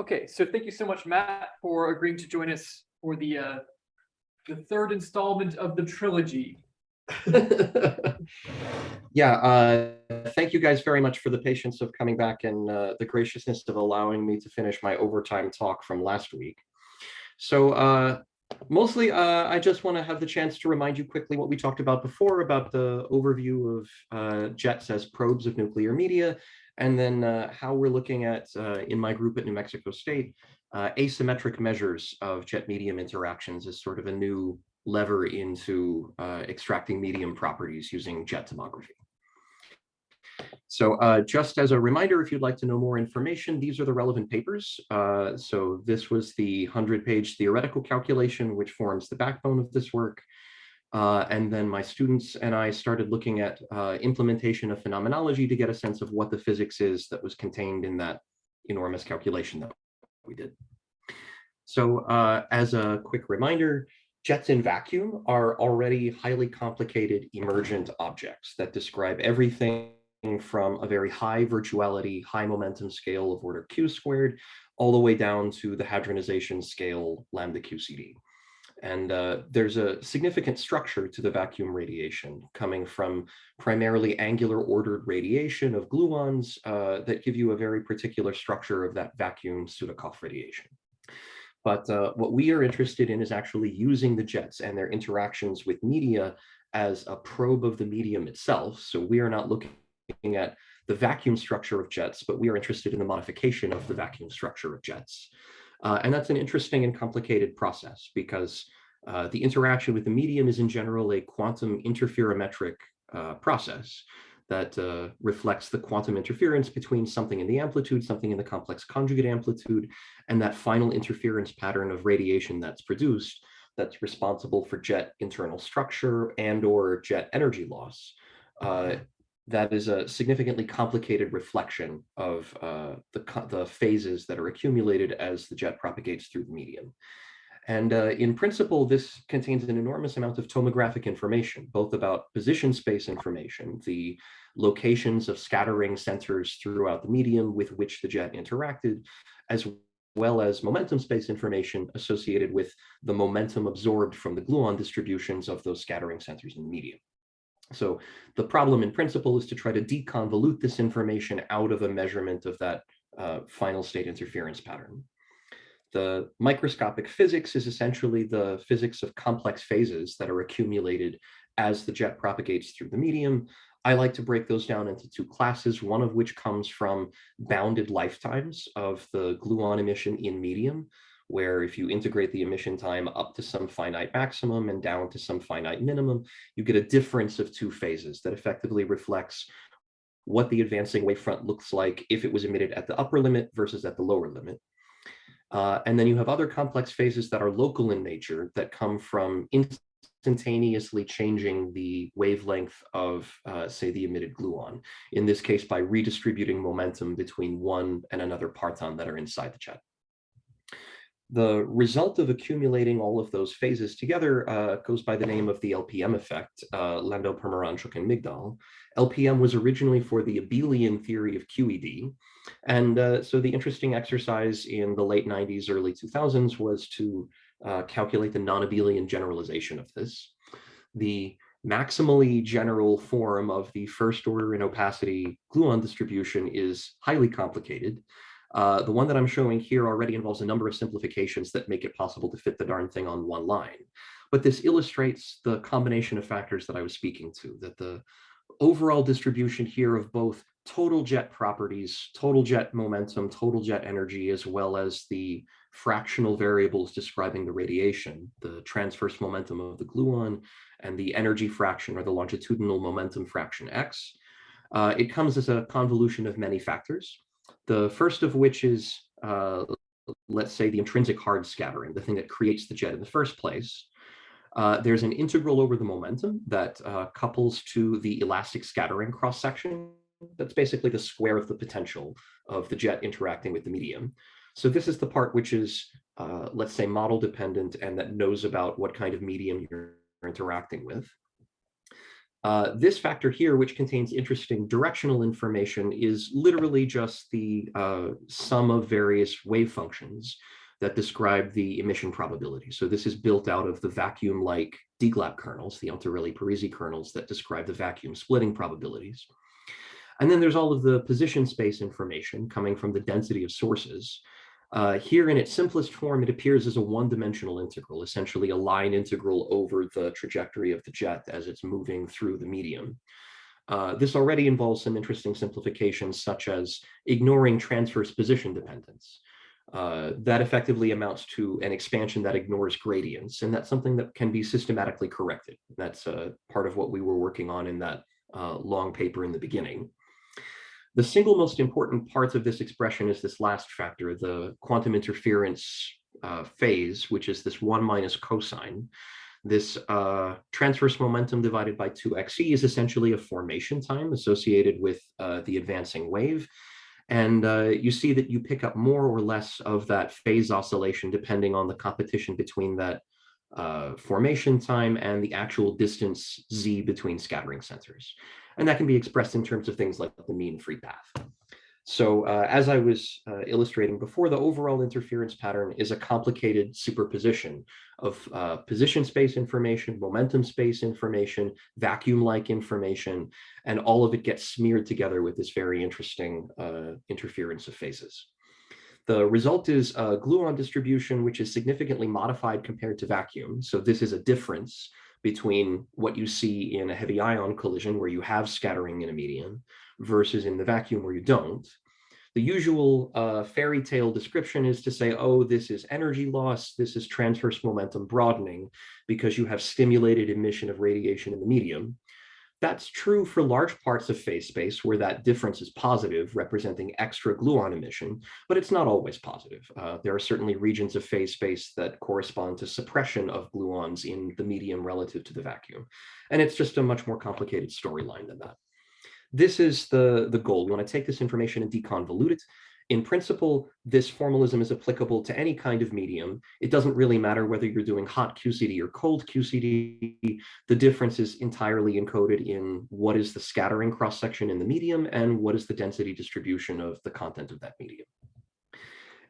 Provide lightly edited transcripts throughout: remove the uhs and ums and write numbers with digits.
Okay, so thank you so much, Matt, for agreeing to join us for the third installment of the trilogy. Yeah, thank you guys very much for the patience of coming back and the graciousness of allowing me to finish my overtime talk from last week. So mostly, I just want to have the chance to remind you quickly what we talked about before about the overview of jets as probes of nuclear media, and then how we're looking at, in my group at New Mexico State, asymmetric measures of jet medium interactions as sort of a new lever into extracting medium properties using jet tomography. So just as a reminder, if you'd like to know more information, these are the relevant papers. So this was the 100-page theoretical calculation, which forms the backbone of this work. And then my students and I started looking at implementation of phenomenology to get a sense of what the physics is that was contained in that enormous calculation that we did. So as a quick reminder, jets in vacuum are already highly complicated emergent objects that describe everything from a very high virtuality, high momentum scale of order q squared, all the way down to the hadronization scale lambda QCD. And there's a significant structure to the vacuum radiation coming from primarily angular ordered radiation of gluons that give you a very particular structure of that vacuum Sudakov radiation. But what we are interested in is actually using the jets and their interactions with media as a probe of the medium itself. So we are not looking at the vacuum structure of jets, but we are interested in the modification of the vacuum structure of jets. And that's an interesting and complicated process because the interaction with the medium is in general a quantum interferometric process that reflects the quantum interference between something in the amplitude, something in the complex conjugate amplitude, and that final interference pattern of radiation that's produced that's responsible for jet internal structure and or jet energy loss. That is a significantly complicated reflection of the phases that are accumulated as the jet propagates through the medium. And in principle, this contains an enormous amount of tomographic information, both about position space information, the locations of scattering centers throughout the medium with which the jet interacted, as well as momentum space information associated with the momentum absorbed from the gluon distributions of those scattering centers in the medium. So the problem in principle is to try to deconvolute this information out of a measurement of that final state interference pattern. The microscopic physics is essentially the physics of complex phases that are accumulated as the jet propagates through the medium. I like to break those down into two classes, one of which comes from bounded lifetimes of the gluon emission in medium, where if you integrate the emission time up to some finite maximum and down to some finite minimum, you get a difference of two phases that effectively reflects what the advancing wavefront looks like if it was emitted at the upper limit versus at the lower limit. And then you have other complex phases that are local in nature that come from instantaneously changing the wavelength of, say, the emitted gluon, in this case by redistributing momentum between one and another parton that are inside the jet. The result of accumulating all of those phases together goes by the name of the LPM effect, Landau, Pomeranchuk, and Migdal. LPM was originally for the abelian theory of QED. And so the interesting exercise in the late 90s, early 2000s was to calculate the non-abelian generalization of this. The maximally general form of the first order in opacity gluon distribution is highly complicated. The one that I'm showing here already involves a number of simplifications that make it possible to fit the darn thing on one line. But this illustrates the combination of factors that I was speaking to, that the overall distribution here of both total jet properties, total jet momentum, total jet energy, as well as the fractional variables describing the radiation, the transverse momentum of the gluon, and the energy fraction or the longitudinal momentum fraction x. It comes as a convolution of many factors. The first of which is, let's say, the intrinsic hard scattering, the thing that creates the jet in the first place. There's an integral over the momentum that couples to the elastic scattering cross-section. That's basically the square of the potential of the jet interacting with the medium. So this is the part which is, let's say, model dependent and that knows about what kind of medium you're interacting with. This factor here, which contains interesting directional information, is literally just the sum of various wave functions that describe the emission probability. So this is built out of the vacuum-like DGLAP kernels, the Altarelli-Parisi kernels that describe the vacuum splitting probabilities. And then there's all of the position space information coming from the density of sources. Here in its simplest form, it appears as a one-dimensional integral, essentially a line integral over the trajectory of the jet as it's moving through the medium. This already involves some interesting simplifications, such as ignoring transverse position dependence. That effectively amounts to an expansion that ignores gradients, and that's something that can be systematically corrected. That's part of what we were working on in that long paper in the beginning. The single most important part of this expression is this last factor, the quantum interference phase, which is this 1 minus cosine. This transverse momentum divided by 2xe is essentially a formation time associated with the advancing wave. And you see that you pick up more or less of that phase oscillation depending on the competition between that formation time and the actual distance z between scattering centers. And that can be expressed in terms of things like the mean free path. So as I was illustrating before, the overall interference pattern is a complicated superposition of position space information, momentum space information, vacuum-like information, and all of it gets smeared together with this very interesting interference of phases. The result is a gluon distribution, which is significantly modified compared to vacuum. So this is a difference between what you see in a heavy ion collision where you have scattering in a medium versus in the vacuum where you don't. The usual fairy tale description is to say, oh, this is energy loss, this is transverse momentum broadening because you have stimulated emission of radiation in the medium. That's true for large parts of phase space where that difference is positive, representing extra gluon emission, but it's not always positive. There are certainly regions of phase space that correspond to suppression of gluons in the medium relative to the vacuum. And it's just a much more complicated storyline than that. This is the goal. We want to take this information and deconvolute it. In principle, this formalism is applicable to any kind of medium. It doesn't really matter whether you're doing hot QCD or cold QCD. The difference is entirely encoded in what is the scattering cross-section in the medium and what is the density distribution of the content of that medium.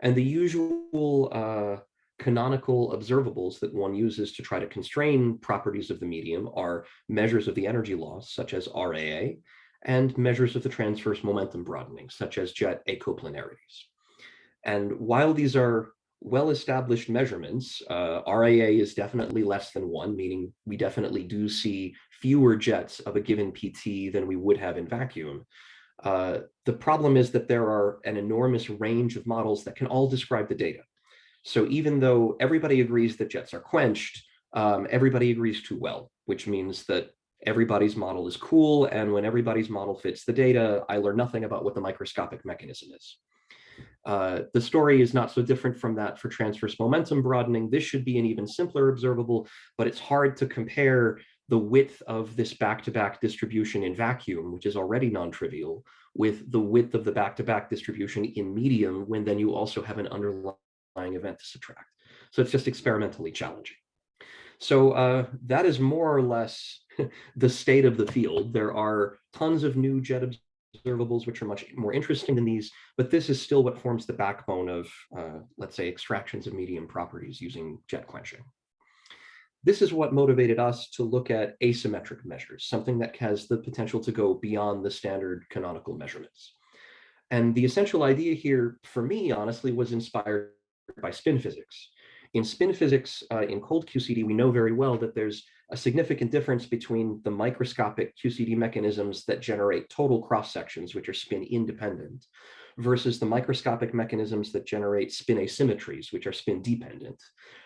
And the usual canonical observables that one uses to try to constrain properties of the medium are measures of the energy loss, such as RAA, and measures of the transverse momentum broadening, such as jet acoplanarities. And while these are well-established measurements, RAA is definitely less than 1, meaning we definitely do see fewer jets of a given PT than we would have in vacuum. The problem is that there are an enormous range of models that can all describe the data. So even though everybody agrees that jets are quenched, everybody agrees too well, which means that everybody's model is cool, and when everybody's model fits the data, I learn nothing about what the microscopic mechanism is. The story is not so different from that for transverse momentum broadening. This should be an even simpler observable, but it's hard to compare the width of this back-to-back distribution in vacuum, which is already non-trivial, with the width of the back-to-back distribution in medium, when then you also have an underlying event to subtract. So it's just experimentally challenging. So that is more or less the state of the field. There are tons of new jet observables which are much more interesting than these, but this is still what forms the backbone of, let's say, extractions of medium properties using jet quenching. This is what motivated us to look at asymmetric measures, something that has the potential to go beyond the standard canonical measurements. And the essential idea here, for me, honestly, was inspired by spin physics. In spin physics, in cold QCD, we know very well that there's a significant difference between the microscopic QCD mechanisms that generate total cross-sections, which are spin independent, versus the microscopic mechanisms that generate spin asymmetries, which are spin dependent.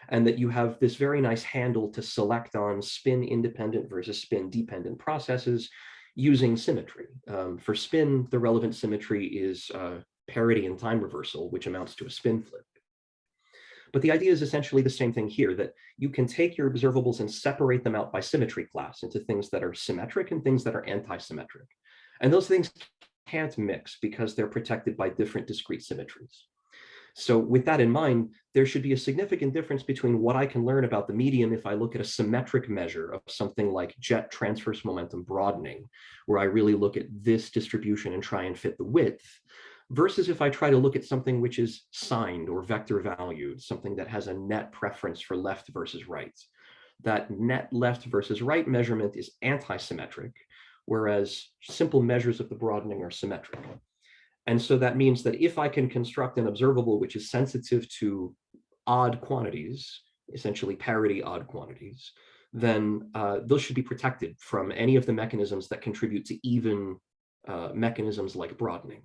And that you have this very nice handle to select on spin independent versus spin dependent processes using symmetry. For spin, the relevant symmetry is parity and time reversal, which amounts to a spin flip. But the idea is essentially the same thing here, that you can take your observables and separate them out by symmetry class into things that are symmetric and things that are anti-symmetric. And those things can't mix because they're protected by different discrete symmetries. So with that in mind, there should be a significant difference between what I can learn about the medium if I look at a symmetric measure of something like jet transverse momentum broadening, where I really look at this distribution and try and fit the width, versus if I try to look at something which is signed or vector valued, something that has a net preference for left versus right. That net left versus right measurement is anti-symmetric, whereas simple measures of the broadening are symmetric. And so that means that if I can construct an observable which is sensitive to odd quantities, essentially parity odd quantities, then those should be protected from any of the mechanisms that contribute to even mechanisms like broadening.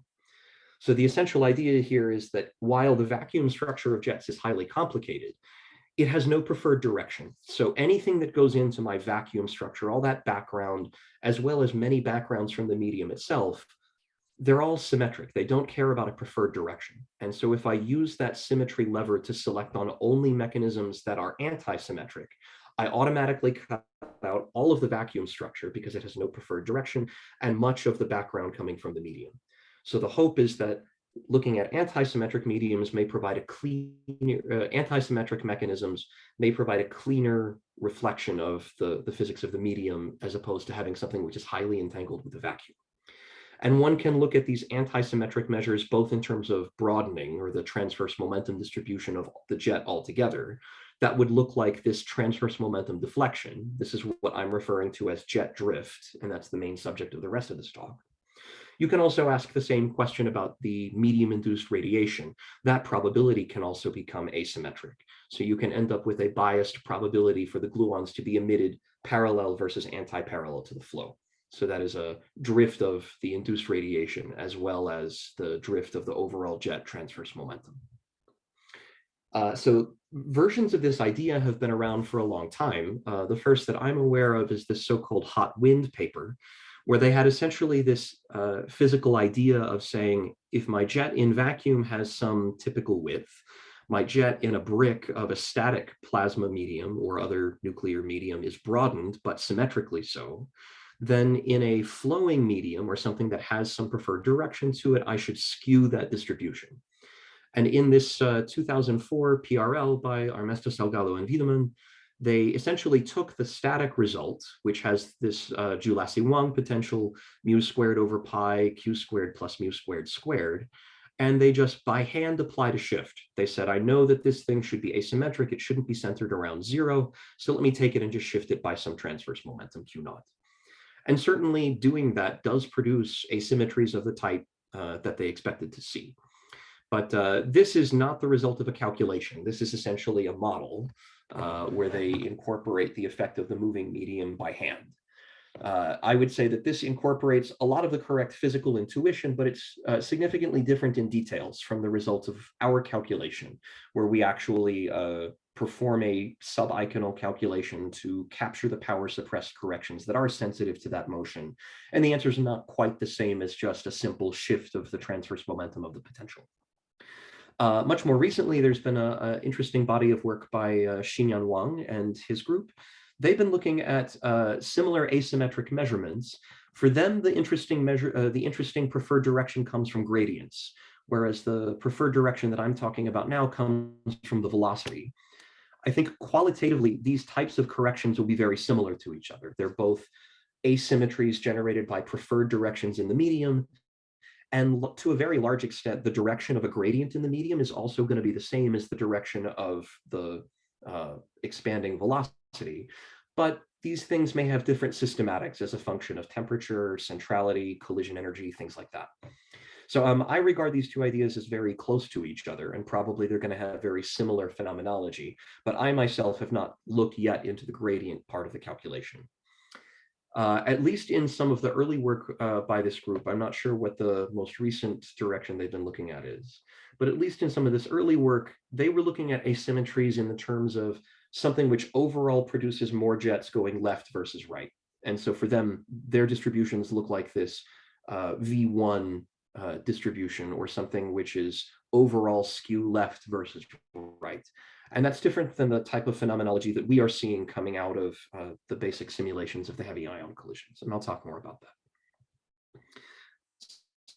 So the essential idea here is that while the vacuum structure of jets is highly complicated, it has no preferred direction. So anything that goes into my vacuum structure, all that background, as well as many backgrounds from the medium itself, they're all symmetric. They don't care about a preferred direction. And so if I use that symmetry lever to select on only mechanisms that are anti-symmetric, I automatically cut out all of the vacuum structure because it has no preferred direction and much of the background coming from the medium. So the hope is that looking at anti-symmetric mediums may provide a cleaner, anti-symmetric mechanisms may provide a cleaner reflection of the physics of the medium, as opposed to having something which is highly entangled with the vacuum. And one can look at these anti-symmetric measures both in terms of broadening, or the transverse momentum distribution of the jet altogether. That would look like this transverse momentum deflection. This is what I'm referring to as jet drift, and that's the main subject of the rest of this talk. You can also ask the same question about the medium-induced radiation. That probability can also become asymmetric. So you can end up with a biased probability for the gluons to be emitted parallel versus anti-parallel to the flow. So that is a drift of the induced radiation, as well as the drift of the overall jet transverse momentum. So versions of this idea have been around for a long time. The first that I'm aware of is this so-called hot wind paper, where they had essentially this physical idea of saying, if my jet in vacuum has some typical width, my jet in a brick of a static plasma medium or other nuclear medium is broadened, but symmetrically so, then in a flowing medium or something that has some preferred direction to it, I should skew that distribution. And in this 2004 PRL by Armesto Salgado and Wiedemann, they essentially took the static result, which has this Joule-Lacey-Wang potential, mu squared over pi, q squared plus mu squared squared, and they just by hand applied a shift. They said, I know that this thing should be asymmetric, it shouldn't be centered around 0, so let me take it and just shift it by some transverse momentum q naught. And certainly doing that does produce asymmetries of the type that they expected to see. But this is not the result of a calculation. This is essentially a model where they incorporate the effect of the moving medium by hand. I would say that this incorporates a lot of the correct physical intuition, but it's significantly different in details from the results of our calculation, where we actually perform a sub-iconal calculation to capture the power suppressed corrections that are sensitive to that motion. And the answer is not quite the same as just a simple shift of the transverse momentum of the potential. Much more recently, there's been an interesting body of work by Xinyan Wang and his group. They've been looking at similar asymmetric measurements. For them, the interesting preferred direction comes from gradients, whereas the preferred direction that I'm talking about now comes from the velocity. I think qualitatively, these types of corrections will be very similar to each other. They're both asymmetries generated by preferred directions in the medium, and to a very large extent, the direction of a gradient in the medium is also going to be the same as the direction of the expanding velocity. But these things may have different systematics as a function of temperature, centrality, collision energy, things like that. So I regard these two ideas as very close to each other, and probably they're going to have very similar phenomenology. But I myself have not looked yet into the gradient part of the calculation. At least in some of the early work by this group, I'm not sure what the most recent direction they've been looking at is, but at least in some of this early work, they were looking at asymmetries in the terms of something which overall produces more jets going left versus right. And so for them, their distributions look like this V1 distribution, or something which is overall skew left versus right. And that's different than the type of phenomenology that we are seeing coming out of the basic simulations of the heavy ion collisions. And I'll talk more about that.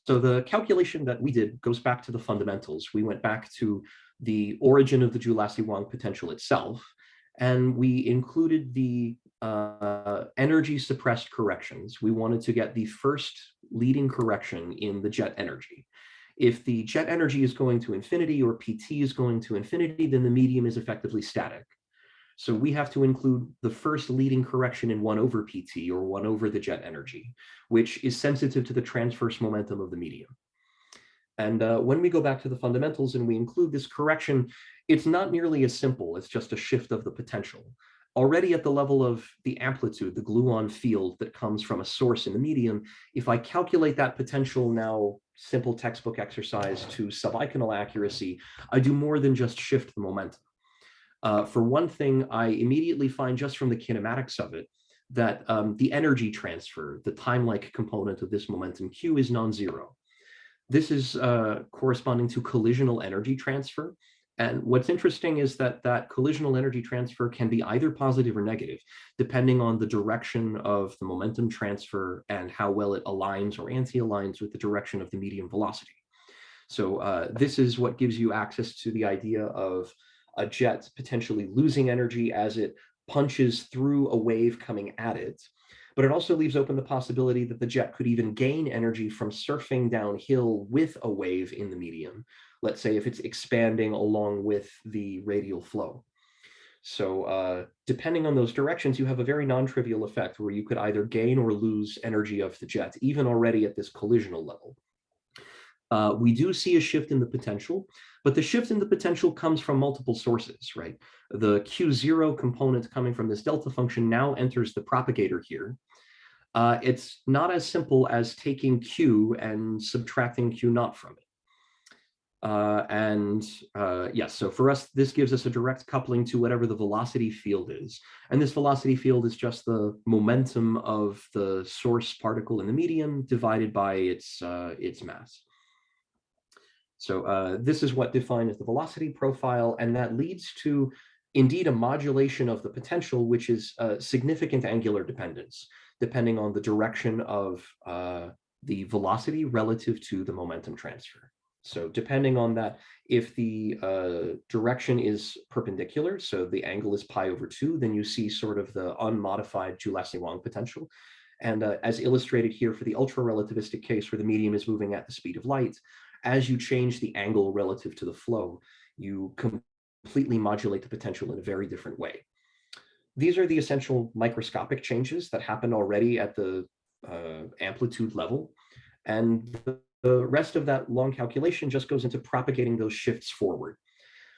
So the calculation that we did goes back to the fundamentals. We went back to the origin of the Joule-Lasuet-Wang potential itself, and we included the energy suppressed corrections. We wanted to get the first leading correction in the jet energy. If the jet energy is going to infinity or PT is going to infinity, then the medium is effectively static. So we have to include the first leading correction in 1 over PT, or 1 over the jet energy, which is sensitive to the transverse momentum of the medium. And when we go back to the fundamentals and we include this correction, it's not nearly as simple as just a shift of the potential. Already at the level of the amplitude, the gluon field that comes from a source in the medium, if I calculate that potential now, simple textbook exercise to subiconal accuracy, I do more than just shift the momentum. For one thing, I immediately find just from the kinematics of it that the energy transfer, the time-like component of this momentum Q, is non-zero. This is corresponding to collisional energy transfer. And what's interesting is that that collisional energy transfer can be either positive or negative, depending on the direction of the momentum transfer and how well it aligns or anti-aligns with the direction of the medium velocity. So this is what gives you access to the idea of a jet potentially losing energy as it punches through a wave coming at it. But it also leaves open the possibility that the jet could even gain energy from surfing downhill with a wave in the medium. Let's say if it's expanding along with the radial flow. So depending on those directions, you have a very non-trivial effect where you could either gain or lose energy of the jet, even already at this collisional level. We do see a shift in the potential, but the shift in the potential comes from multiple sources, right? The Q0 component coming from this delta function now enters the propagator here. It's not as simple as taking Q and subtracting Q naught from it. Yes, so for us, this gives us a direct coupling to whatever the velocity field is. And this velocity field is just the momentum of the source particle in the medium divided by its mass. So this is what defines the velocity profile, and that leads to indeed a modulation of the potential, which is significant angular dependence, depending on the direction of the velocity relative to the momentum transfer. So depending on that, if the direction is perpendicular, so the angle is pi over 2, then you see sort of the unmodified Joule-Lasuet-Wang potential. And as illustrated here for the ultra-relativistic case where the medium is moving at the speed of light, as you change the angle relative to the flow, you completely modulate the potential in a very different way. These are the essential microscopic changes that happen already at the amplitude level. And the rest of that long calculation just goes into propagating those shifts forward.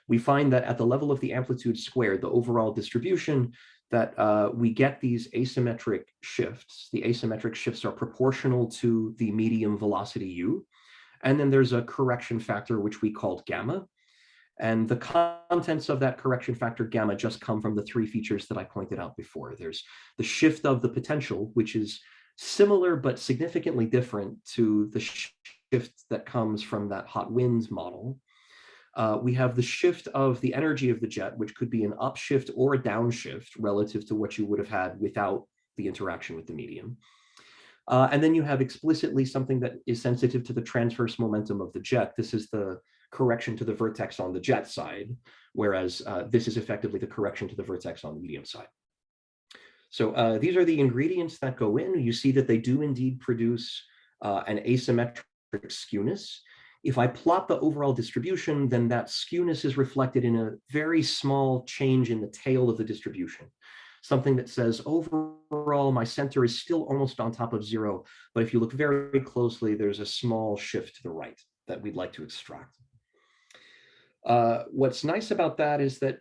We find that at the level of the amplitude squared, the overall distribution, that we get these asymmetric shifts. The asymmetric shifts are proportional to the medium velocity u. And then there's a correction factor, which we called gamma. And the contents of that correction factor gamma just come from the 3 features that I pointed out before. There's the shift of the potential, which is similar but significantly different to the shift that comes from that hot winds model. We have the shift of the energy of the jet, which could be an upshift or a downshift relative to what you would have had without the interaction with the medium. And then you have explicitly something that is sensitive to the transverse momentum of the jet. This is the correction to the vertex on the jet side, whereas this is effectively the correction to the vertex on the medium side. So these are the ingredients that go in. You see that they do indeed produce an asymmetric skewness. If I plot the overall distribution, then that skewness is reflected in a very small change in the tail of the distribution. Something that says overall my center is still almost on top of 0, but if you look very closely, there's a small shift to the right that we'd like to extract. What's nice about that is that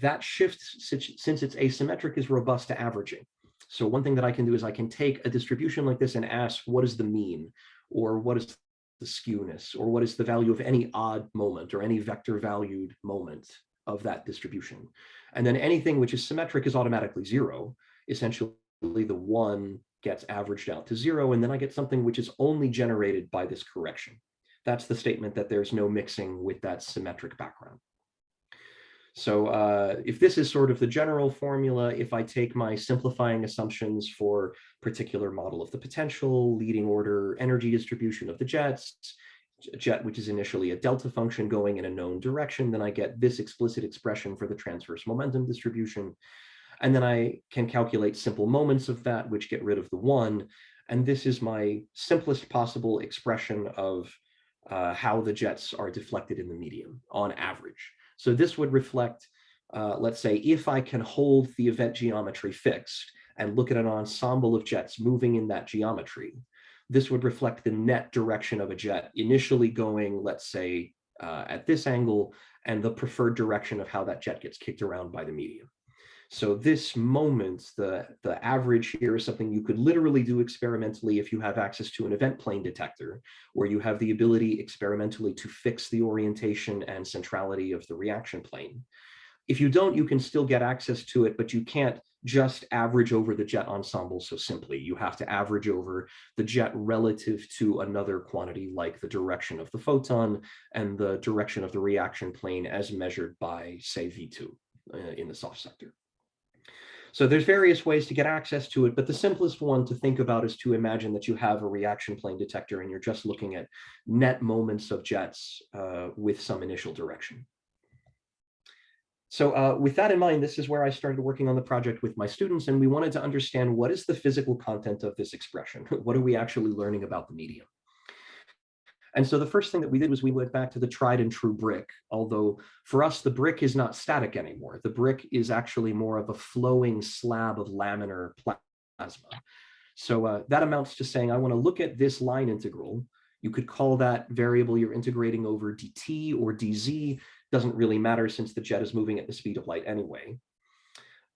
that shift, since it's asymmetric, is robust to averaging. So one thing that I can do is I can take a distribution like this and ask, what is the mean, or what is the skewness, or what is the value of any odd moment or any vector valued moment of that distribution. And then anything which is symmetric is automatically 0. Essentially, the 1 gets averaged out to 0, and then I get something which is only generated by this correction. That's the statement that there's no mixing with that symmetric background. So if this is sort of the general formula, if I take my simplifying assumptions for particular model of the potential, leading order energy distribution of the jets, a jet which is initially a delta function going in a known direction, then I get this explicit expression for the transverse momentum distribution. And then I can calculate simple moments of that, which get rid of the one. And this is my simplest possible expression of how the jets are deflected in the medium on average. So this would reflect, let's say, if I can hold the event geometry fixed and look at an ensemble of jets moving in that geometry, this would reflect the net direction of a jet initially going, let's say, at this angle, and the preferred direction of how that jet gets kicked around by the medium. So this moment, the average here is something you could literally do experimentally if you have access to an event plane detector, where you have the ability experimentally to fix the orientation and centrality of the reaction plane. If you don't, you can still get access to it, but you can't just average over the jet ensemble so simply. You have to average over the jet relative to another quantity like the direction of the photon and the direction of the reaction plane as measured by, say, V2 in the soft sector. So there's various ways to get access to it, but the simplest one to think about is to imagine that you have a reaction plane detector and you're just looking at net moments of jets with some initial direction. So with that in mind, this is where I started working on the project with my students, and we wanted to understand what is the physical content of this expression? What are we actually learning about the medium? And so the first thing that we did was we went back to the tried and true brick, although for us, the brick is not static anymore. The brick is actually more of a flowing slab of laminar plasma. So that amounts to saying, I want to look at this line integral. You could call that variable you're integrating over dt or dz. Doesn't really matter since the jet is moving at the speed of light anyway.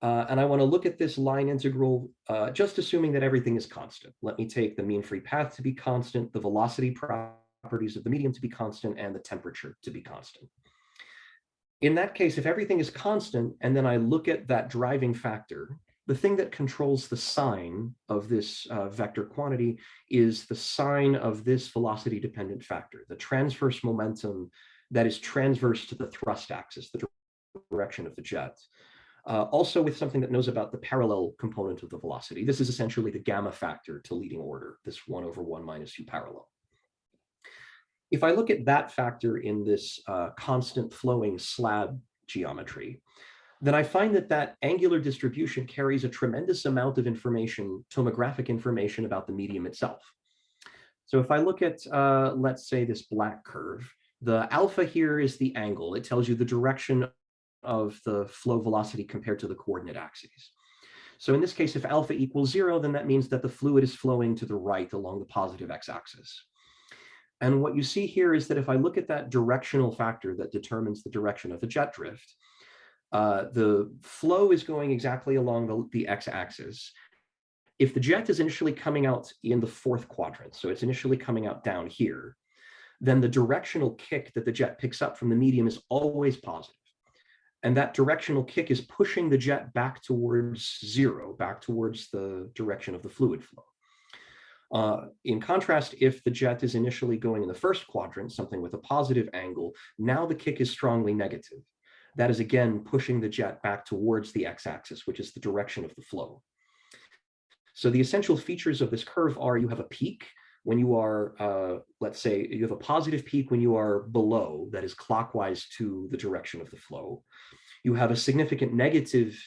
And I want to look at this line integral, just assuming that everything is constant. Let me take the mean free path to be constant, the velocity properties of the medium to be constant, and the temperature to be constant. In that case, if everything is constant, and then I look at that driving factor, the thing that controls the sign of this vector quantity is the sign of this velocity-dependent factor, the transverse momentum that is transverse to the thrust axis, the direction of the jet. Also with something that knows about the parallel component of the velocity. This is essentially the gamma factor to leading order, this 1/1 minus u parallel. If I look at that factor in this constant flowing slab geometry, then I find that that angular distribution carries a tremendous amount of information, tomographic information about the medium itself. So if I look at, let's say, this black curve, the alpha here is the angle. It tells you the direction of the flow velocity compared to the coordinate axes. So in this case, if alpha equals 0, then that means that the fluid is flowing to the right along the positive x-axis. And what you see here is that if I look at that directional factor that determines the direction of the jet drift, the flow is going exactly along the x-axis. If the jet is initially coming out in the fourth quadrant, so it's initially coming out down here, then the directional kick that the jet picks up from the medium is always positive. And that directional kick is pushing the jet back towards 0, back towards the direction of the fluid flow. In contrast, if the jet is initially going in the first quadrant, something with a positive angle, now the kick is strongly negative. That is again pushing the jet back towards the x-axis, which is the direction of the flow. So the essential features of this curve are you have a peak when you are, let's say, you have a positive peak when you are below, that is clockwise to the direction of the flow. You have a significant negative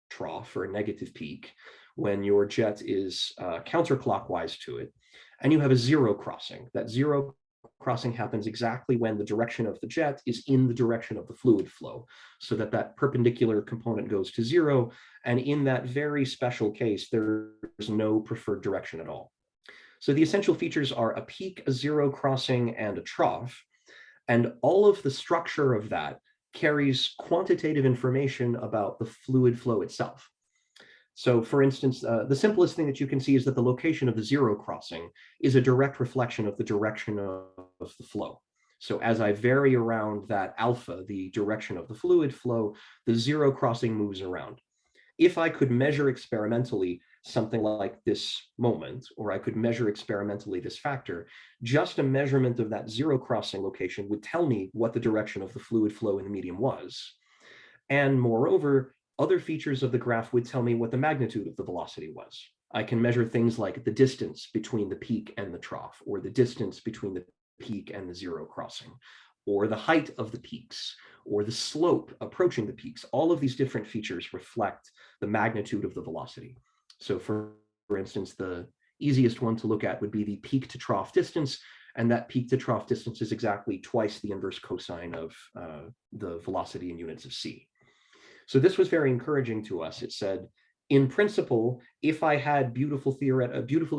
trough or a negative peak when your jet is counterclockwise to it, and you have a zero crossing. That zero crossing happens exactly when the direction of the jet is in the direction of the fluid flow, so that that perpendicular component goes to 0, and in that very special case, there's no preferred direction at all. So the essential features are a peak, a zero crossing, and a trough, and all of the structure of that carries quantitative information about the fluid flow itself. So for instance, the simplest thing that you can see is that the location of the zero crossing is a direct reflection of the direction of the flow. So as I vary around that alpha, the direction of the fluid flow, the zero crossing moves around. If I could measure experimentally something like this moment, or I could measure experimentally this factor, just a measurement of that zero crossing location would tell me what the direction of the fluid flow in the medium was. And moreover, other features of the graph would tell me what the magnitude of the velocity was. I can measure things like the distance between the peak and the trough, or the distance between the peak and the zero crossing, or the height of the peaks, or the slope approaching the peaks. All of these different features reflect the magnitude of the velocity. So for instance, the easiest one to look at would be the peak to trough distance, and that peak to trough distance is exactly twice the inverse cosine of the velocity in units of c. So this was very encouraging to us. It said, in principle, if I had beautiful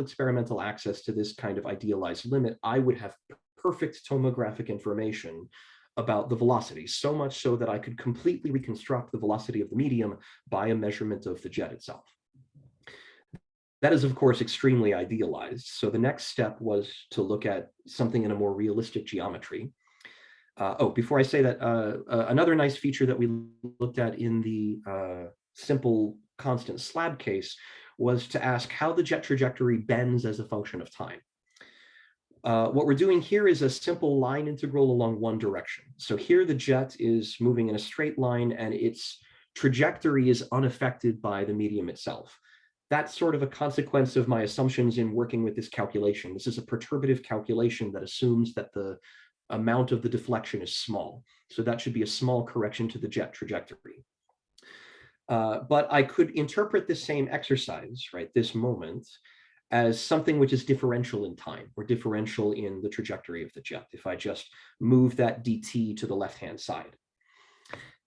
experimental access to this kind of idealized limit, I would have perfect tomographic information about the velocity, so much so that I could completely reconstruct the velocity of the medium by a measurement of the jet itself. That is, of course, extremely idealized. So the next step was to look at something in a more realistic geometry. Before I say that, another nice feature that we looked at in the simple constant slab case was to ask how the jet trajectory bends as a function of time. What we're doing here is a simple line integral along one direction. So here the jet is moving in a straight line and its trajectory is unaffected by the medium itself. That's sort of a consequence of my assumptions in working with this calculation. This is a perturbative calculation that assumes that the amount of the deflection is small. So that should be a small correction to the jet trajectory. But I could interpret this same exercise, right, this moment, as something which is differential in time or differential in the trajectory of the jet, if I just move that dt to the left-hand side.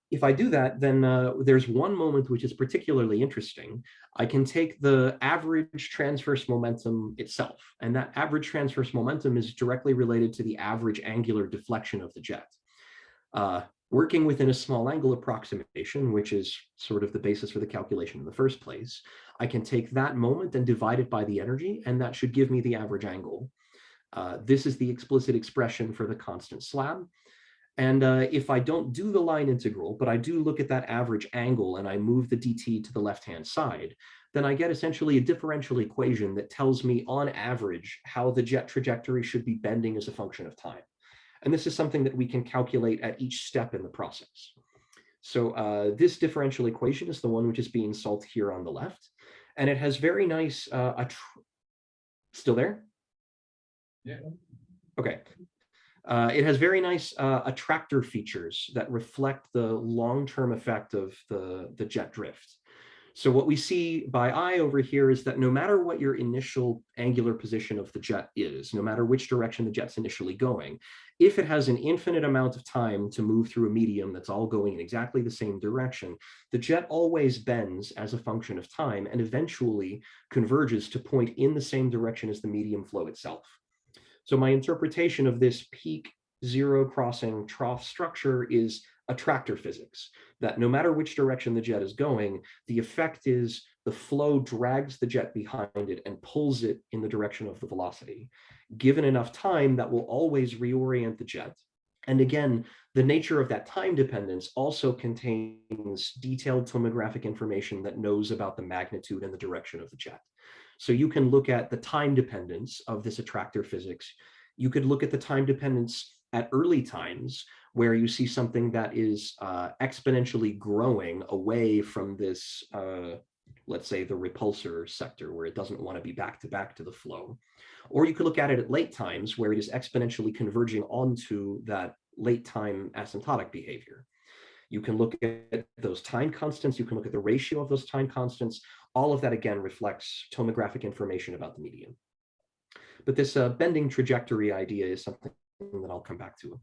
If I do that, then there's one moment which is particularly interesting. I can take the average transverse momentum itself, and that average transverse momentum is directly related to the average angular deflection of the jet. Working within a small angle approximation, which is sort of the basis for the calculation in the first place, I can take that moment and divide it by the energy, and that should give me the average angle. This is the explicit expression for the constant slab. And if I don't do the line integral, but I do look at that average angle and I move the dt to the left-hand side, then I get essentially a differential equation that tells me on average how the jet trajectory should be bending as a function of time. And this is something that we can calculate at each step in the process. So this differential equation is the one which is being solved here on the left. And it has very nice, still there? Yeah. Okay. It has very nice attractor features that reflect the long-term effect of the jet drift. So what we see by eye over here is that no matter what your initial angular position of the jet is, no matter which direction the jet's initially going, if it has an infinite amount of time to move through a medium that's all going in exactly the same direction, the jet always bends as a function of time and eventually converges to point in the same direction as the medium flow itself. So my interpretation of this peak zero crossing trough structure is attractor physics, that no matter which direction the jet is going, the effect is the flow drags the jet behind it and pulls it in the direction of the velocity. Given enough time, that will always reorient the jet. And again, the nature of that time dependence also contains detailed tomographic information that knows about the magnitude and the direction of the jet. So you can look at the time dependence of this attractor physics. You could look at the time dependence at early times where you see something that is exponentially growing away from this, let's say, the repulsor sector where it doesn't want to be back to the flow. Or you could look at it at late times where it is exponentially converging onto that late time asymptotic behavior. You can look at those time constants. You can look at the ratio of those time constants. All of that, again, reflects tomographic information about the medium. But this bending trajectory idea is something that I'll come back to.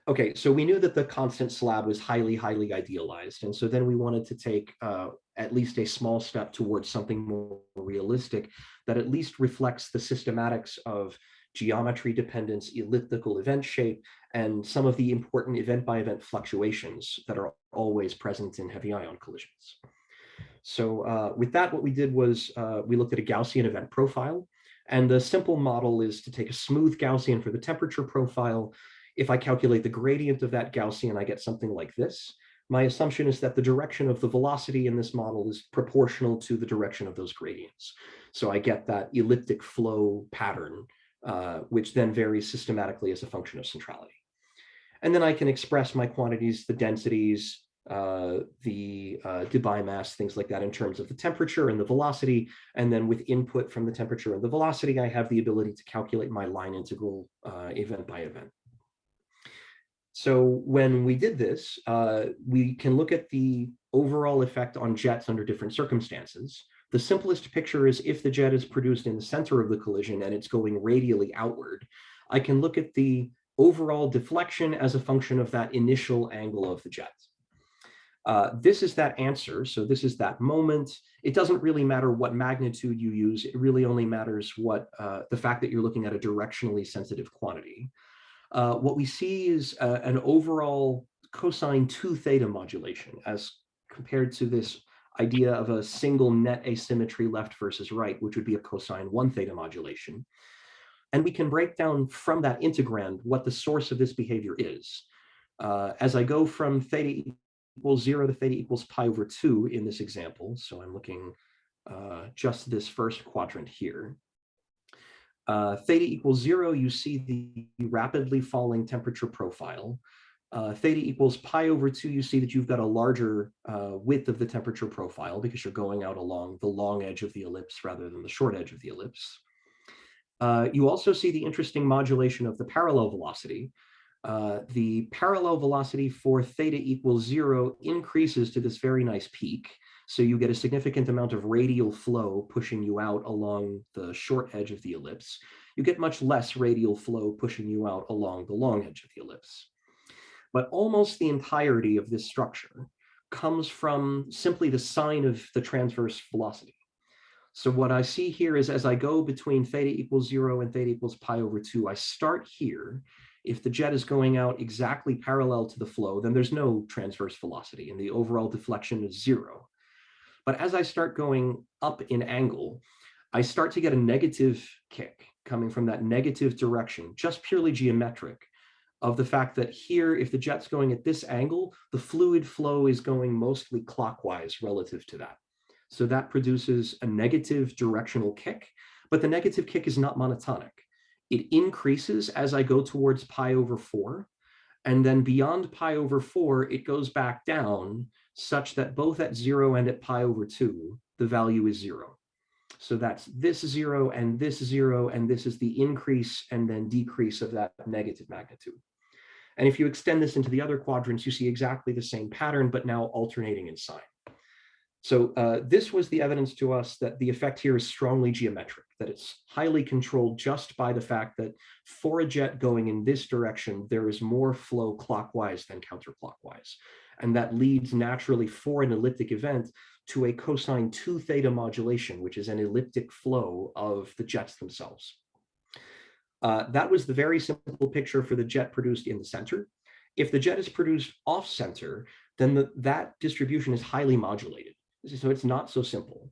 Okay, so we knew that the constant slab was highly, highly idealized. And so then we wanted to take at least a small step towards something more realistic that at least reflects the systematics of geometry dependence, elliptical event shape, and some of the important event-by-event fluctuations that are always present in heavy ion collisions. So with that, what we did was we looked at a Gaussian event profile. And the simple model is to take a smooth Gaussian for the temperature profile. If I calculate the gradient of that Gaussian, I get something like this. My assumption is that the direction of the velocity in this model is proportional to the direction of those gradients. So I get that elliptic flow pattern, which then varies systematically as a function of centrality. And then I can express my quantities, the densities, the Debye mass, things like that in terms of the temperature and the velocity. And then with input from the temperature and the velocity, I have the ability to calculate my line integral event by event. So when we did this, we can look at the overall effect on jets under different circumstances. The simplest picture is if the jet is produced in the center of the collision and it's going radially outward, I can look at the overall deflection as a function of that initial angle of the jet. This is that answer. So this is that moment. It doesn't really matter what magnitude you use. It really only matters what the fact that you're looking at a directionally sensitive quantity. What we see is an overall cosine 2 theta modulation as compared to this idea of a single net asymmetry left versus right, which would be a cosine 1 theta modulation. And we can break down from that integrand what the source of this behavior is. As I go from theta equals 0 to theta equals pi over 2 in this example, so I'm looking just this first quadrant here. Theta equals 0, you see the rapidly falling temperature profile. Theta equals pi over 2, you see that you've got a larger width of the temperature profile because you're going out along the long edge of the ellipse rather than the short edge of the ellipse. You also see the interesting modulation of the parallel velocity. The parallel velocity for theta equals 0 increases to this very nice peak. So you get a significant amount of radial flow pushing you out along the short edge of the ellipse. You get much less radial flow pushing you out along the long edge of the ellipse. But almost the entirety of this structure comes from simply the sign of the transverse velocity. So what I see here is as I go between theta equals 0 and theta equals pi over 2, I start here. If the jet is going out exactly parallel to the flow, then there's no transverse velocity and the overall deflection is 0. But as I start going up in angle, I start to get a negative kick coming from that negative direction, just purely geometric, of the fact that here, if the jet's going at this angle, the fluid flow is going mostly clockwise relative to that. So that produces a negative directional kick, but the negative kick is not monotonic. It increases as I go towards pi over 4, and then beyond pi over 4, it goes back down such that both at 0 and at pi over 2, the value is 0. So that's this 0 and this 0, and this is the increase and then decrease of that negative magnitude. And if you extend this into the other quadrants, you see exactly the same pattern, but now alternating in sign. So this was the evidence to us that the effect here is strongly geometric, that it's highly controlled just by the fact that for a jet going in this direction, there is more flow clockwise than counterclockwise. And that leads naturally for an elliptic event to a cosine 2 theta modulation, which is an elliptic flow of the jets themselves. That was the very simple picture for the jet produced in the center. If the jet is produced off center, then that distribution is highly modulated. So it's not so simple.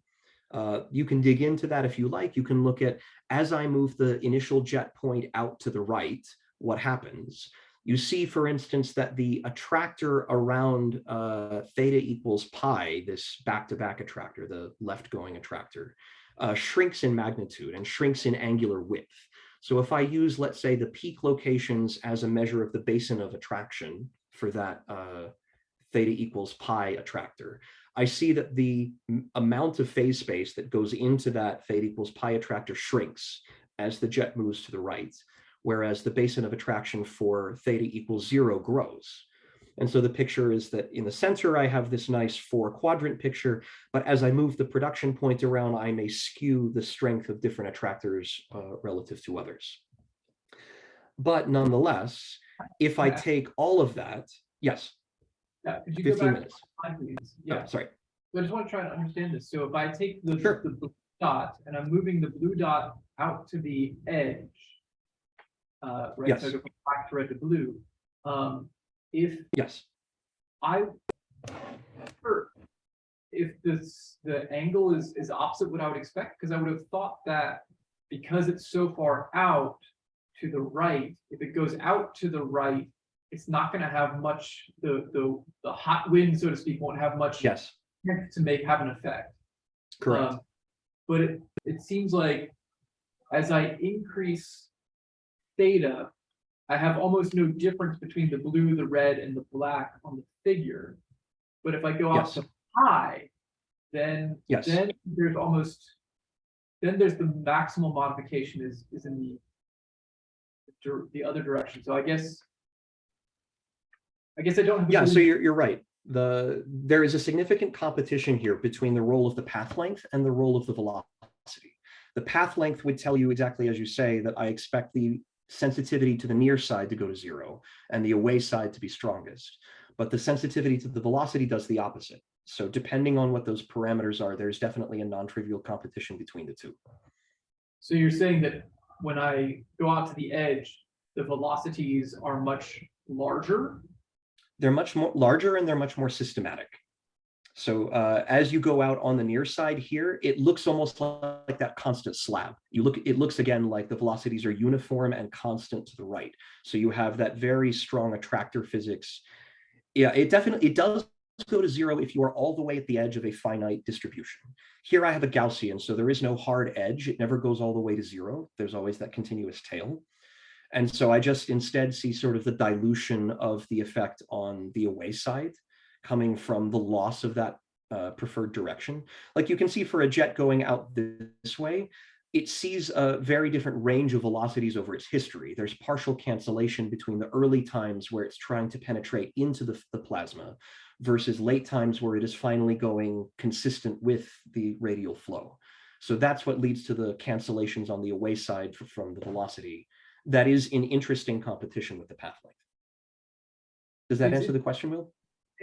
You can dig into that if you like. You can look at, as I move the initial jet point out to the right, what happens. You see, for instance, that the attractor around theta equals pi, this back-to-back attractor, the left-going attractor, shrinks in magnitude and shrinks in angular width. So if I use, let's say, the peak locations as a measure of the basin of attraction for that theta equals pi attractor, I see that the amount of phase space that goes into that theta equals pi attractor shrinks as the jet moves to the right, whereas the basin of attraction for theta equals 0 grows. And so the picture is that in the center, I have this nice 4-quadrant picture, but as I move the production point around, I may skew the strength of different attractors relative to others. But nonetheless, if I take all of that, yes. Yeah, could you 15 go back minutes. to the slide, please? Yeah, Oh, sorry. So I just want to try to understand this. So if I take the, Sure. the blue dot and I'm moving the blue dot out to the edge, right? Yes. So I go from black to red to blue. If Yes. if the angle is opposite what I would expect, because I would have thought that because it's so far out to the right, if it goes out to the right, it's not going to have much, the hot wind, so to speak, won't have much Yes. to have an effect. Correct. But it seems like as I increase theta, I have almost no difference between the blue, the red, and the black on the figure. But if I go out Yes. to pi, then Yes. then there's the maximal modification is in the other direction. So I guess I don't have. Yeah, so you're right. There is a significant competition here between the role of the path length and the role of the velocity. The path length would tell you exactly as you say that I expect the sensitivity to the near side to go to 0 and the away side to be strongest. But the sensitivity to the velocity does the opposite. So depending on what those parameters are, there's definitely a non-trivial competition between the two. So you're saying that when I go out to the edge, the velocities are much larger? They're much more larger and they're much more systematic. So as you go out on the near side here, it looks almost like that constant slab. It looks again like the velocities are uniform and constant to the right. So you have that very strong attractor physics. Yeah, it does go to 0 if you are all the way at the edge of a finite distribution. Here I have a Gaussian, so there is no hard edge. It never goes all the way to 0. There's always that continuous tail. And so I just instead see sort of the dilution of the effect on the away side coming from the loss of that preferred direction. Like you can see for a jet going out this way, it sees a very different range of velocities over its history. There's partial cancellation between the early times where it's trying to penetrate into the plasma versus late times where it is finally going consistent with the radial flow. So that's what leads to the cancellations on the away side from the velocity. That is in interesting competition with the path length. Does that answer the question, Will?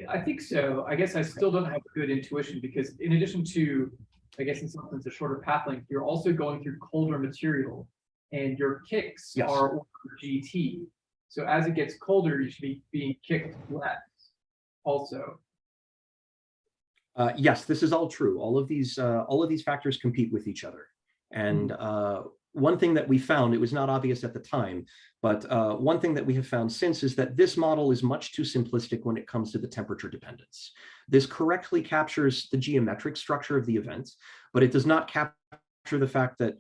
I think so. I guess I still don't have good intuition because in addition to, I guess in some sense, a shorter path length, you're also going through colder material and your kicks Yes. are over GT. So as it gets colder, you should be being kicked less also. Yes, this is all true. All of these factors compete with each other. And one thing that we found, it was not obvious at the time, but one thing that we have found since is that this model is much too simplistic when it comes to the temperature dependence. This correctly captures the geometric structure of the event, but it does not capture the fact that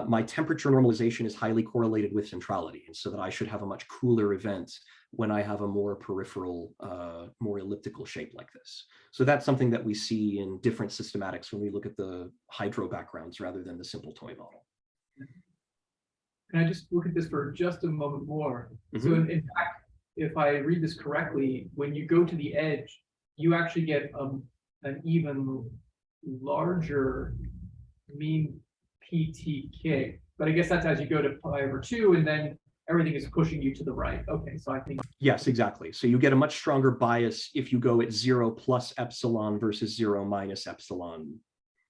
my temperature normalization is highly correlated with centrality, and so that I should have a much cooler event when I have a more peripheral, more elliptical shape like this. So that's something that we see in different systematics when we look at the hydro backgrounds rather than the simple toy model. Can I just look at this for just a moment more? So in fact, if I read this correctly, when you go to the edge, you actually get an even larger mean PT kick. But I guess that's as you go to pi/2, and then everything is pushing you to the right. Okay, so I think. Yes, exactly. So you get a much stronger bias if you go at 0 plus epsilon versus 0 minus epsilon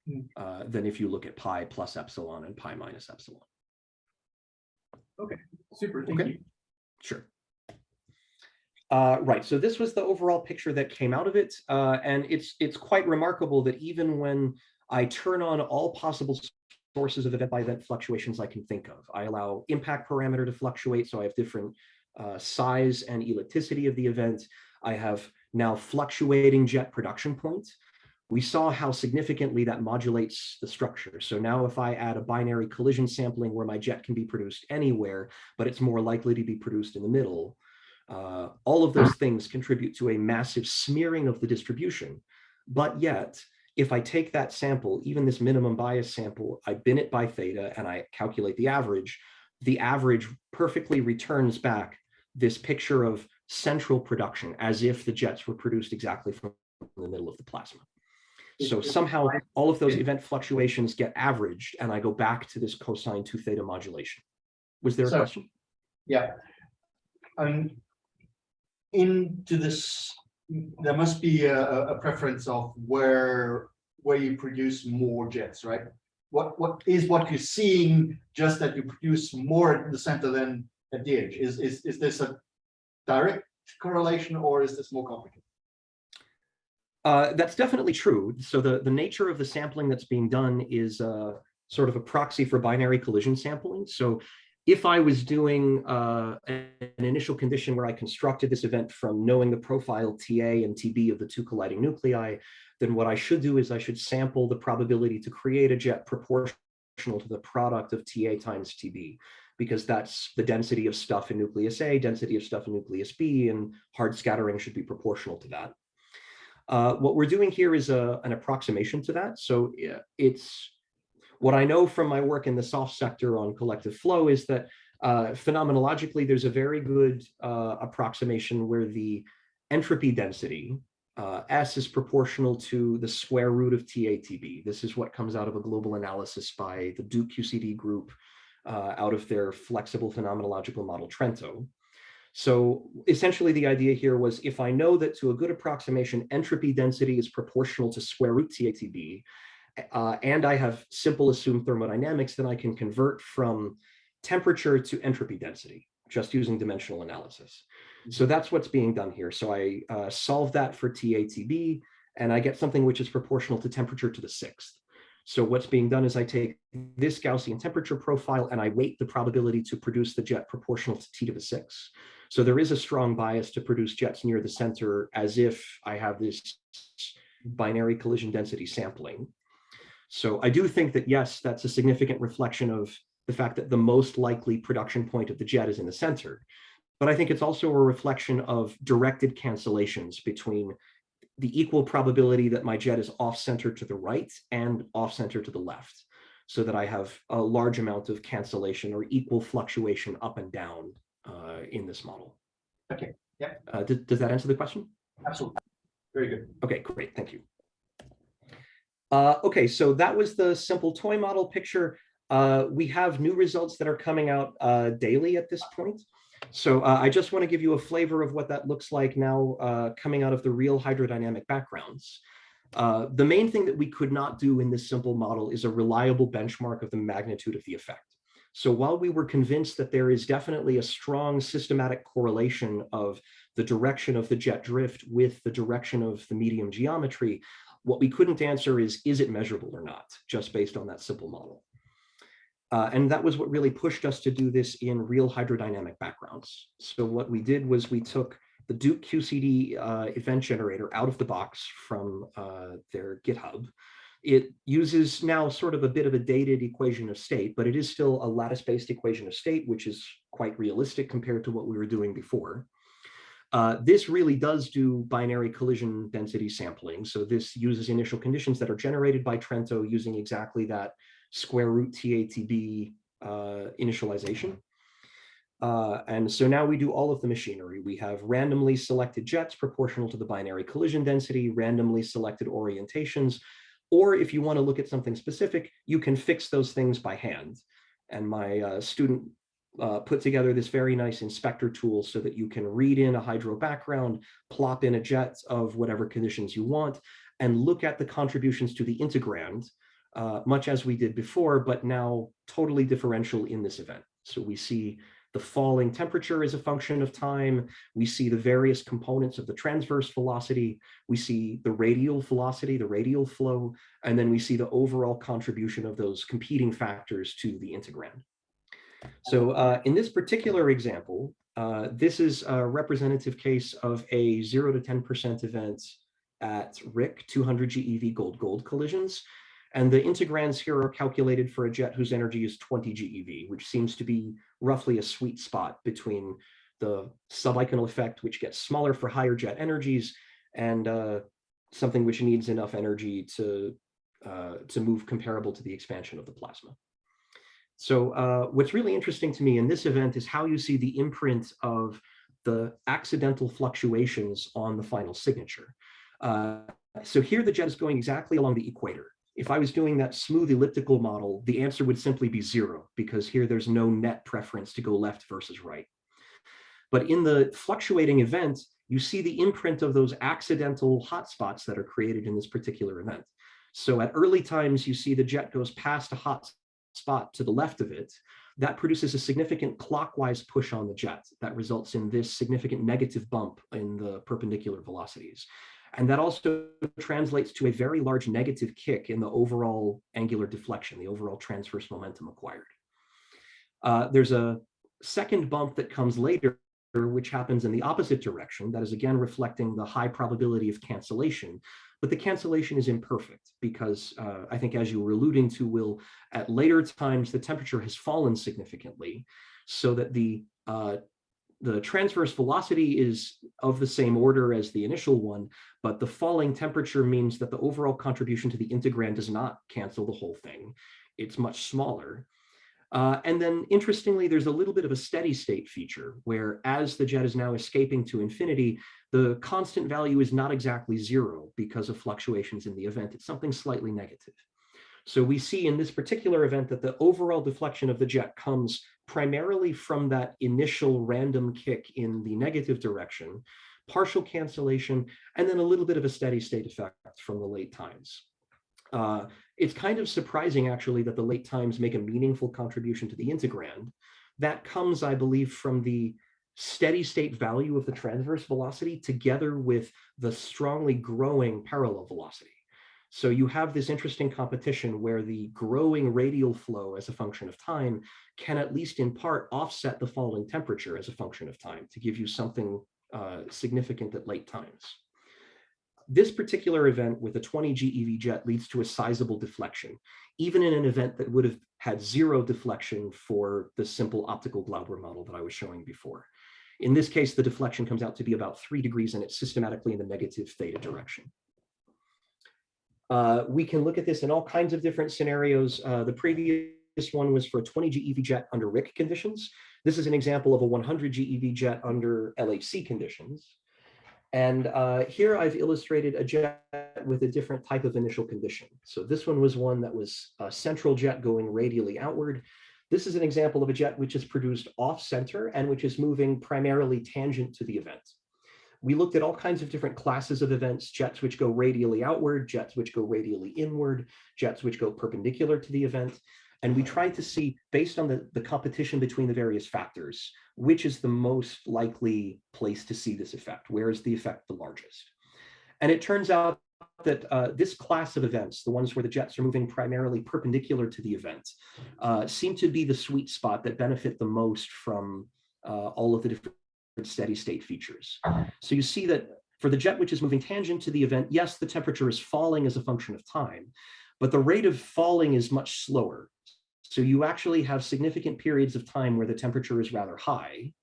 than if you look at pi plus epsilon and pi minus epsilon. Okay, super, thank you. Sure. Right, so this was the overall picture that came out of it. And it's quite remarkable that even when I turn on all possible sources of event-by-event fluctuations I can think of, I allow impact parameter to fluctuate, so I have different size and ellipticity of the event. I have now fluctuating jet production points. We saw how significantly that modulates the structure. So now if I add a binary collision sampling where my jet can be produced anywhere, but it's more likely to be produced in the middle, all of those things contribute to a massive smearing of the distribution. But yet, if I take that sample, even this minimum bias sample, I bin it by theta and I calculate the average perfectly returns back this picture of central production as if the jets were produced exactly from the middle of the plasma. So somehow all of those event fluctuations get averaged and I go back to this cosine 2 theta modulation. Was there a question? Yeah. I mean, into this, there must be a preference of where you produce more jets, right? What you're seeing just that you produce more in the center than at the edge? Is this a direct correlation or is this more complicated? That's definitely true. So the nature of the sampling that's being done is sort of a proxy for binary collision sampling. So if I was doing an initial condition where I constructed this event from knowing the profile TA and TB of the two colliding nuclei, then what I should do is I should sample the probability to create a jet proportional to the product of TA times TB, because that's the density of stuff in nucleus A, density of stuff in nucleus B, and hard scattering should be proportional to that. What we're doing here is an approximation to that. So it's what I know from my work in the soft sector on collective flow is that phenomenologically, there's a very good approximation where the entropy density, S, is proportional to the square root of TATB. This is what comes out of a global analysis by the Duke QCD group out of their flexible phenomenological model Trento. So essentially the idea here was, if I know that to a good approximation, entropy density is proportional to square root TATB, and I have simple assumed thermodynamics, then I can convert from temperature to entropy density, just using dimensional analysis. So that's what's being done here. So I solve that for TATB, and I get something which is proportional to temperature to the sixth. So what's being done is I take this Gaussian temperature profile and I weight the probability to produce the jet proportional to T to the sixth. So there is a strong bias to produce jets near the center as if I have this binary collision density sampling. So I do think that, yes, that's a significant reflection of the fact that the most likely production point of the jet is in the center. But I think it's also a reflection of directed cancellations between the equal probability that my jet is off-center to the right and off-center to the left, so that I have a large amount of cancellation or equal fluctuation up and down in this model. Okay, yeah. Does that answer the question? Absolutely. Very good. Okay, great, thank you. Okay, so that was the simple toy model picture. We have new results that are coming out daily at this point. So I just want to give you a flavor of what that looks like now coming out of the real hydrodynamic backgrounds. The main thing that we could not do in this simple model is a reliable benchmark of the magnitude of the effect. So while we were convinced that there is definitely a strong systematic correlation of the direction of the jet drift with the direction of the medium geometry, what we couldn't answer is it measurable or not, just based on that simple model. And that was what really pushed us to do this in real hydrodynamic backgrounds. So what we did was we took the Duke QCD event generator out of the box from their GitHub. It uses now sort of a bit of a dated equation of state, but it is still a lattice-based equation of state, which is quite realistic compared to what we were doing before. This really does do binary collision density sampling. So this uses initial conditions that are generated by Trento using exactly that square root TATB initialization. And so now we do all of the machinery. We have randomly selected jets proportional to the binary collision density, randomly selected orientations, or if you want to look at something specific, you can fix those things by hand. And my student put together this very nice inspector tool so that you can read in a hydro background, plop in a jet of whatever conditions you want, and look at the contributions to the integrand, much as we did before, but now totally differential in this event. So we see the falling temperature is a function of time. We see the various components of the transverse velocity. We see the radial velocity, the radial flow, and then we see the overall contribution of those competing factors to the integrand. So in this particular example, this is a representative case of a 0 to 10% event at RHIC 200 GeV gold-gold collisions. And the integrands here are calculated for a jet whose energy is 20 GeV, which seems to be roughly a sweet spot between the subiconal effect, which gets smaller for higher jet energies, and something which needs enough energy to move comparable to the expansion of the plasma. So what's really interesting to me in this event is how you see the imprint of the accidental fluctuations on the final signature. So here the jet is going exactly along the equator. If I was doing that smooth elliptical model, the answer would simply be 0, because here there's no net preference to go left versus right. But in the fluctuating event, you see the imprint of those accidental hotspots that are created in this particular event. So at early times, you see the jet goes past a hot spot to the left of it. That produces a significant clockwise push on the jet that results in this significant negative bump in the perpendicular velocities. And that also translates to a very large negative kick in the overall angular deflection, the overall transverse momentum acquired. There's a second bump that comes later, which happens in the opposite direction. That is again reflecting the high probability of cancellation, but the cancellation is imperfect because I think, as you were alluding to, Will, at later times, the temperature has fallen significantly so that the the transverse velocity is of the same order as the initial one, but the falling temperature means that the overall contribution to the integrand does not cancel the whole thing. It's much smaller. And then interestingly, there's a little bit of a steady state feature where as the jet is now escaping to infinity, the constant value is not exactly zero because of fluctuations in the event. It's something slightly negative. So we see in this particular event that the overall deflection of the jet comes primarily from that initial random kick in the negative direction, partial cancellation, and then a little bit of a steady state effect from the late times. It's kind of surprising, actually, that the late times make a meaningful contribution to the integrand. That comes, I believe, from the steady state value of the transverse velocity together with the strongly growing parallel velocity. So you have this interesting competition where the growing radial flow as a function of time can at least in part offset the falling temperature as a function of time to give you something significant at late times. This particular event with a 20 GeV jet leads to a sizable deflection, even in an event that would have had zero deflection for the simple optical Glauber model that I was showing before. In this case, the deflection comes out to be about 3 degrees, and it's systematically in the negative theta direction. We can look at this in all kinds of different scenarios. The previous one was for a 20 GeV jet under RHIC conditions. This is an example of a 100 GeV jet under LHC conditions. And here I've illustrated a jet with a different type of initial condition. So this one was one that was a central jet going radially outward. This is an example of a jet which is produced off-center and which is moving primarily tangent to the event. We looked at all kinds of different classes of events, jets which go radially outward, jets which go radially inward, jets which go perpendicular to the event. And we tried to see, based on the competition between the various factors, which is the most likely place to see this effect? Where is the effect the largest? And it turns out that this class of events, the ones where the jets are moving primarily perpendicular to the event, seem to be the sweet spot that benefit the most from all of the different steady state features. So you see that for the jet which is moving tangent to the event, yes, the temperature is falling as a function of time, but the rate of falling is much slower. So you actually have significant periods of time where the temperature is rather high.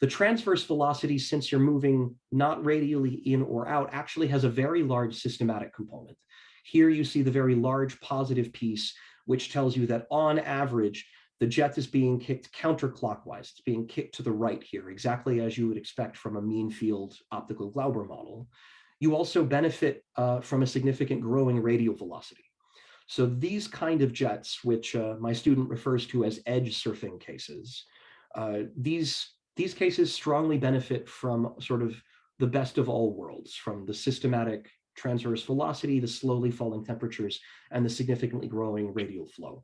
The transverse velocity, since you're moving not radially in or out, actually has a very large systematic component. Here you see the very large positive piece, which tells you that on average, the jet is being kicked counterclockwise. It's being kicked to the right here, exactly as you would expect from a mean field optical Glauber model. You also benefit from a significant growing radial velocity. So these kind of jets, which my student refers to as edge surfing cases, these cases strongly benefit from sort of the best of all worlds, from the systematic transverse velocity, the slowly falling temperatures, and the significantly growing radial flow.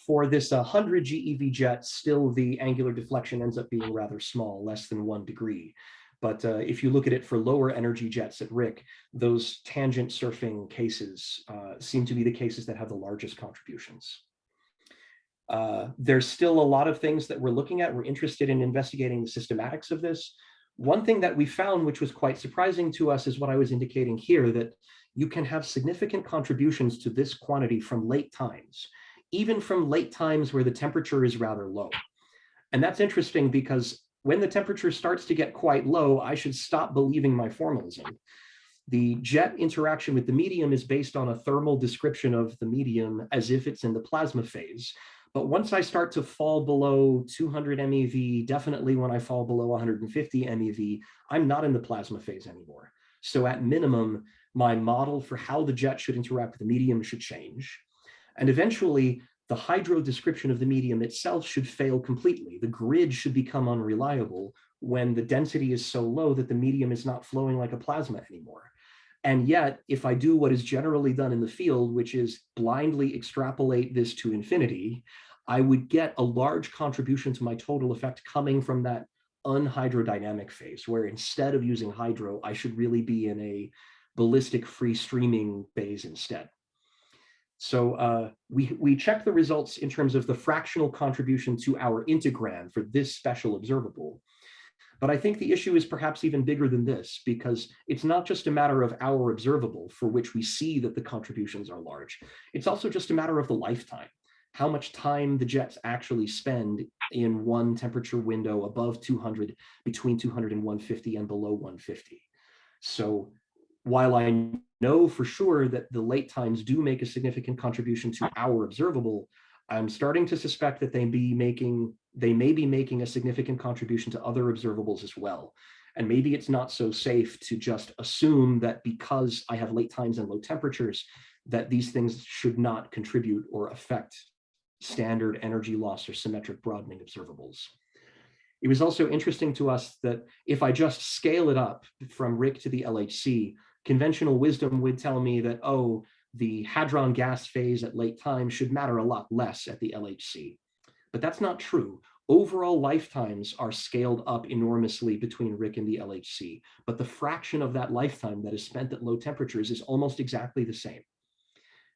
For this 100 GeV jet, still the angular deflection ends up being rather small, less than 1 degree. But if you look at it for lower energy jets at RHIC, those tangent surfing cases seem to be the cases that have the largest contributions. There's still a lot of things that we're looking at. We're interested in investigating the systematics of this. One thing that we found, which was quite surprising to us, is what I was indicating here, that you can have significant contributions to this quantity from late times, even from late times where the temperature is rather low. And that's interesting because when the temperature starts to get quite low, I should stop believing my formalism. The jet interaction with the medium is based on a thermal description of the medium as if it's in the plasma phase. But once I start to fall below 200 MeV, definitely when I fall below 150 MeV, I'm not in the plasma phase anymore. So at minimum, my model for how the jet should interact with the medium should change. And eventually, the hydro description of the medium itself should fail completely. The grid should become unreliable when the density is so low that the medium is not flowing like a plasma anymore. And yet, if I do what is generally done in the field, which is blindly extrapolate this to infinity, I would get a large contribution to my total effect coming from that unhydrodynamic phase, where instead of using hydro, I should really be in a ballistic free streaming phase instead. So we check the results in terms of the fractional contribution to our integrand for this special observable. But I think the issue is perhaps even bigger than this, because it's not just a matter of our observable for which we see that the contributions are large. It's also just a matter of the lifetime. how much time the jets actually spend in one temperature window above 200, between 200 and 150, and below 150. So while I know for sure that the late times do make a significant contribution to our observable, I'm starting to suspect that they may be making a significant contribution to other observables as well. And maybe it's not so safe to just assume that because I have late times and low temperatures, that these things should not contribute or affect standard energy loss or symmetric broadening observables. It was also interesting to us that if I just scale it up from RHIC to the LHC, conventional wisdom would tell me that, oh, the hadron gas phase at late time should matter a lot less at the LHC. But that's not true. Overall lifetimes are scaled up enormously between RHIC and the LHC, but the fraction of that lifetime that is spent at low temperatures is almost exactly the same.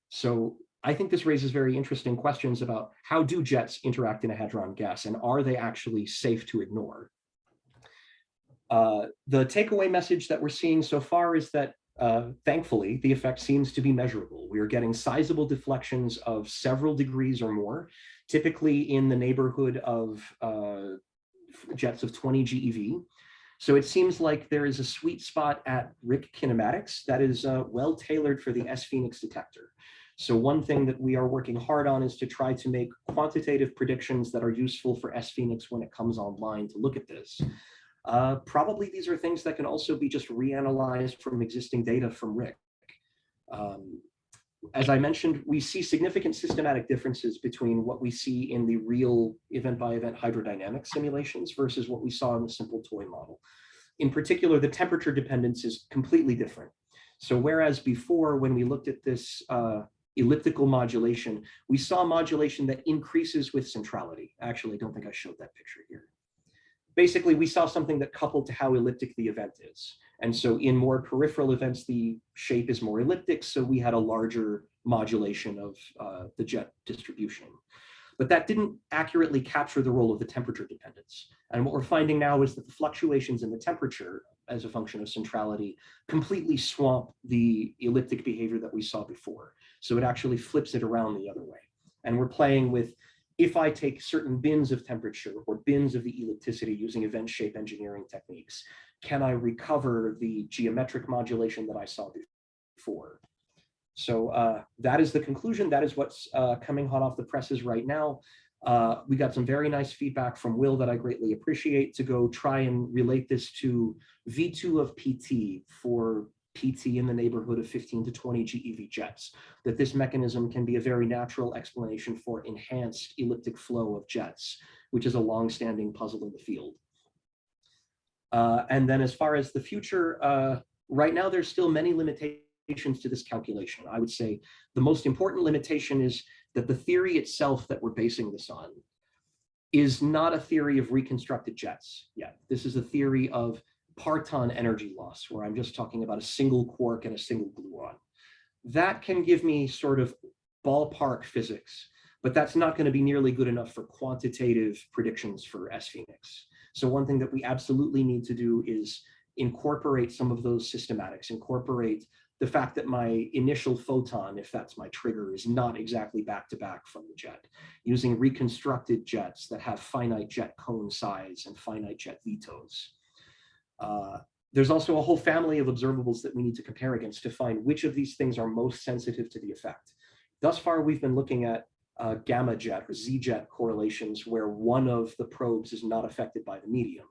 So I think this raises very interesting questions about how do jets interact in a hadron gas, and are they actually safe to ignore? The takeaway message that we're seeing so far is that thankfully, the effect seems to be measurable. We are getting sizable deflections of several degrees or more, typically in the neighborhood of jets of 20 GeV. So it seems like there is a sweet spot at RHIC kinematics that is well tailored for the sPHENIX detector. So one thing that we are working hard on is to try to make quantitative predictions that are useful for sPHENIX when it comes online to look at this. Probably these are things that can also be just reanalyzed from existing data from RHIC. As I mentioned, we see significant systematic differences between what we see in the real event-by-event hydrodynamic simulations versus what we saw in the simple toy model. In particular, the temperature dependence is completely different. So whereas before, when we looked at this elliptical modulation, we saw modulation that increases with centrality. Actually, I don't think I showed that picture here. Basically, we saw something that coupled to how elliptic the event is. And so in more peripheral events, the shape is more elliptic, so we had a larger modulation of the jet distribution. But that didn't accurately capture the role of the temperature dependence. And what we're finding now is that the fluctuations in the temperature as a function of centrality completely swamp the elliptic behavior that we saw before. So it actually flips it around the other way. And we're playing with, if I take certain bins of temperature or bins of the ellipticity using event shape engineering techniques, can I recover the geometric modulation that I saw before? So that is the conclusion. That is what's coming hot off the presses right now. We got some very nice feedback from Will that I greatly appreciate to go try and relate this to V2 of PT for PT in the neighborhood of 15 to 20 GeV jets, that this mechanism can be a very natural explanation for enhanced elliptic flow of jets, which is a long-standing puzzle in the field. And then as far as the future, right now there's still many limitations to this calculation. I would say the most important limitation is that the theory itself that we're basing this on is not a theory of reconstructed jets yet. This is a theory of parton energy loss, where I'm just talking about a single quark and a single gluon. That can give me sort of ballpark physics, but that's not going to be nearly good enough for quantitative predictions for sPHENIX. So one thing that we absolutely need to do is incorporate some of those systematics, incorporate the fact that my initial photon, if that's my trigger, is not exactly back-to-back from the jet, using reconstructed jets that have finite jet cone size and finite jet vetoes. There's also a whole family of observables that we need to compare against to find which of these things are most sensitive to the effect. Thus far, we've been looking at gamma jet or Z-jet correlations where one of the probes is not affected by the medium.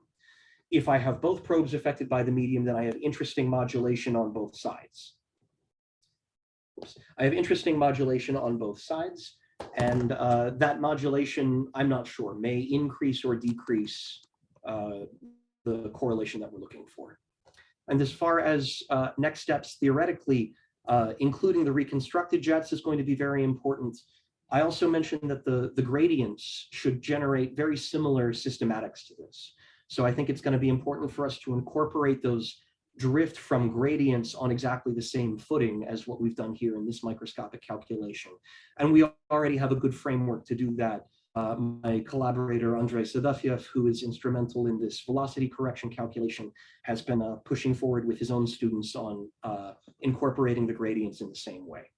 If I have both probes affected by the medium, then I have interesting modulation on both sides. I have interesting modulation on both sides, and that modulation, I'm not sure, may increase or decrease the correlation that we're looking for. And as far as next steps, theoretically, including the reconstructed jets is going to be very important. I also mentioned that the gradients should generate very similar systematics to this. So I think it's going to be important for us to incorporate those drift from gradients on exactly the same footing as what we've done here in this microscopic calculation. And we already have a good framework to do that. My collaborator, Andrei Sadafyev, who is instrumental in this velocity correction calculation, has been pushing forward with his own students on incorporating the gradients in the same way.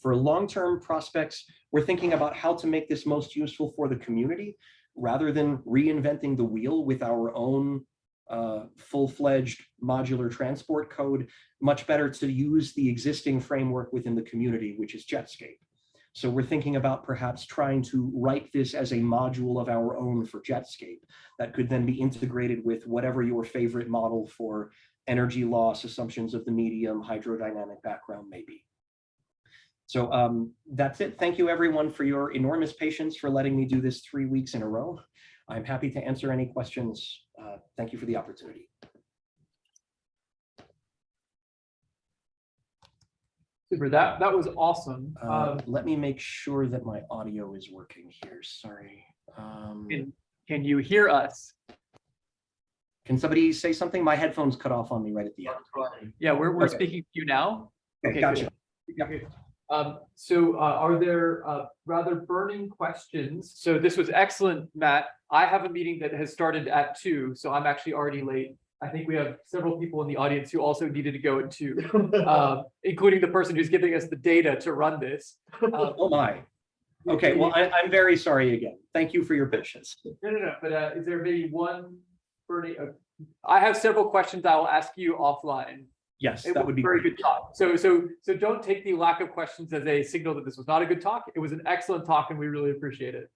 For long-term prospects, we're thinking about how to make this most useful for the community, rather than reinventing the wheel with our own full-fledged modular transport code. Much better to use the existing framework within the community, which is Jetscape. So we're thinking about perhaps trying to write this as a module of our own for Jetscape that could then be integrated with whatever your favorite model for energy loss, assumptions of the medium, hydrodynamic background may be. So that's it. Thank you, everyone, for your enormous patience for letting me do this 3 weeks in a row. I'm happy to answer any questions. Thank you for the opportunity. Super, that was awesome. Let me make sure that my audio is working here. Sorry. Can you hear us? Can somebody say something? My headphones cut off on me right at the end. Yeah, we're Okay. speaking to you now. Okay, gotcha. Yeah. So are there rather burning questions? So this was excellent, Matt. I have a meeting that has started at 2, so I'm actually already late. I think we have several people in the audience who also needed to go at 2, including the person who's giving us the data to run this. Oh my. Okay, well, I'm very sorry again. Thank you for your patience. No. But is there maybe one burning? I have several questions I will ask you offline. Yes, It that was would be a very great. good talk. So don't take the lack of questions as a signal that this was not a good talk. It was an excellent talk, and we really appreciate it.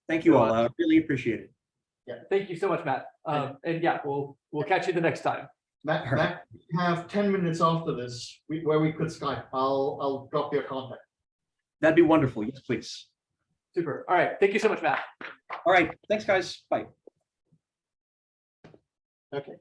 Thank you all. I really appreciate it. Yeah, thank you so much, Matt. And yeah, we'll catch you the next time. Matt, we have 10 minutes after this where we could Skype. I'll drop your contact. That'd be wonderful. Yes, please. Super. All right. Thank you so much, Matt. All right. Thanks, guys. Bye. Okay.